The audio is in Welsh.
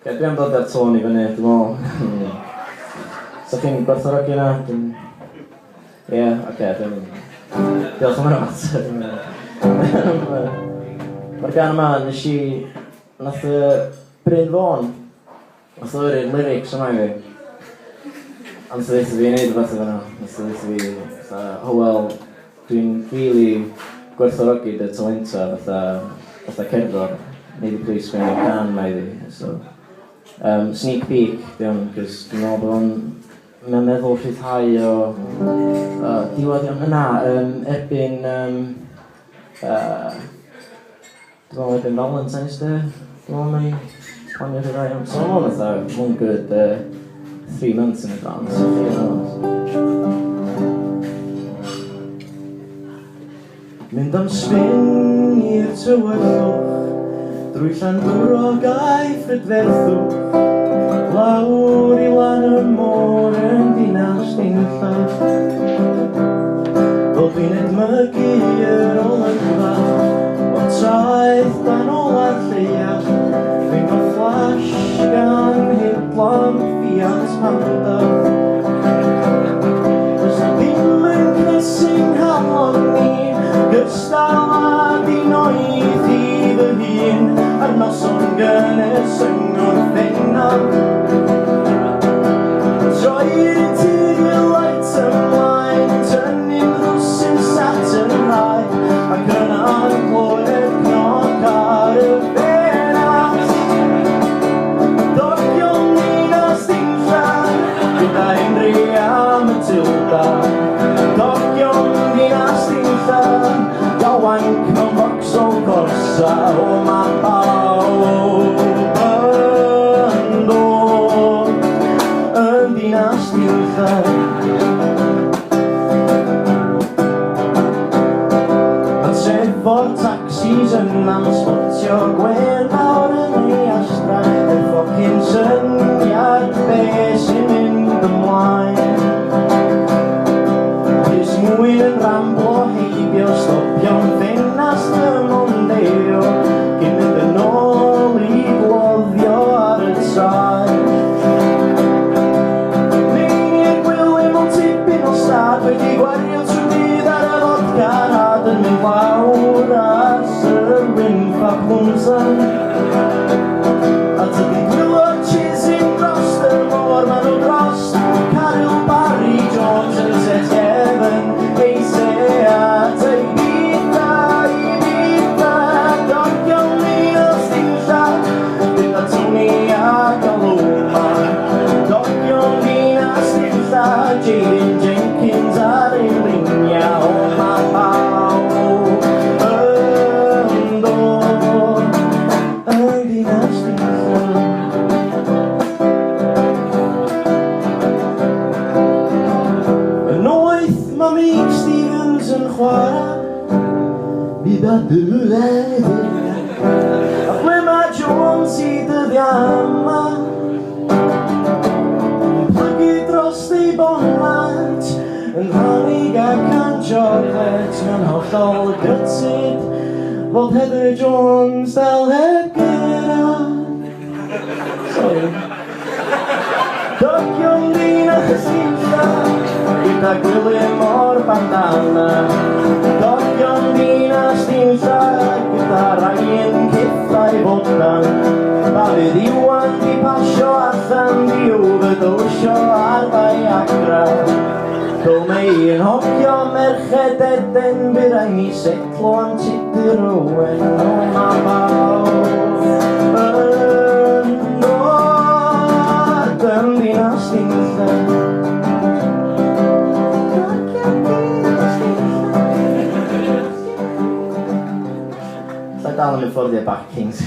Dwi am dod ar tôn I fyny, dwi'n meddwl. So chi'n gwerthfawrogi yna? Ie, oce, diolch am hynny mater. Mae'r gan yma, nath Bryn Fawn, nath o yrru'r lyrics yma I fi. Nath o ddeitha fi wneud rhywbeth o fyna. Nath o ddeitha fi, Hywel, dwi'n rili gwerthfawrogi dy talenta fatha cerddor. Neud I plis sgwennu can yma I fi. So, sneak peek, diolch, cos dwi'n meddwl bod o'n meddwl rhyddhau o diwedd yna, erbyn dwi'n meddwl erbyn Valentine's Day, dwi'n meddwl mae'n planio rhyddhau am. So mae'n meddwl one good 3 months in advance, Mynd am spin i'r tywyllwch, drwy Llanbwrog a'i Phrydferthwch, lawr I lan y môr yn Dinas Dinlle. Fel dwi'n edmygu yr olygfa, o'r traeth dan ola'r lleiaf, dwi'n cael flash gan hidlam Fiat Panda. Does na ddim yn cnesu'n halon ni, gystal a dinoedd I fy hun, ar noson gynnes yng Ngorffenna. Troi'r interior light ymlaen, tynnu'n ddwsyn Saturn high, ac yna'n clywed cnoc ar y ffenast. Dogio Dinas Dinlle, gyda Henry a Matilda. Dogio Dinas Dinlle, gael wank mewn Vauxhall Corsa, o ma pawb yn dod yn Dinas Dinlle. A trefo'r taxis yn amsbotio gwen mawr yn ei astra, y ffocin syniad be sy'n mynd ymlaen. Rhys mwy yn ramblo heibio, stopio'n ffenast y Mondeo, cyn mynd yn ôl I gloddio ar y traeth. Meini'r gwylio mewn tipyn o stad, wedi gwario trwy dydd ar y vodka rad yn mynd lawr ar Sir Wynfa Plumson. A tydi gwylio chisyn dros y môr, ma nhw dros Caryl Barry Jones yn set heaven, ei se at ei Ibiza, Dogio Dinas Dinlle, gyda Tony a Galoma. Dogio Dinas Dinlle, Jaden Jenkins ar ei luniau, o ma pawb yn dod yn Dinas Dinlle. Yn oeth ma Mick Stevens yn chwarae Bragdy'r, a ble ma Jones I dyddiau yma, yn plygu dros ei bonlant, yn rhannu gan can chocolate, mewn hollol gytid, fod Heather Jones dal heb gyda. Sorry. Dogio Dinas Dinlle, gyda gwylym o'r bandana. Dogio Dinas Dinlle, gyda rhain cyffau bodan. Ba fydd Iwan di pasio allan di overdosio ar Viagra. Dol mei'n hogio merched Eden, bydd rhaid ni setlo am Tudur Owen, o ma pawb yn dod yn Dinas Dinlle. Dal yn y fforddio backings.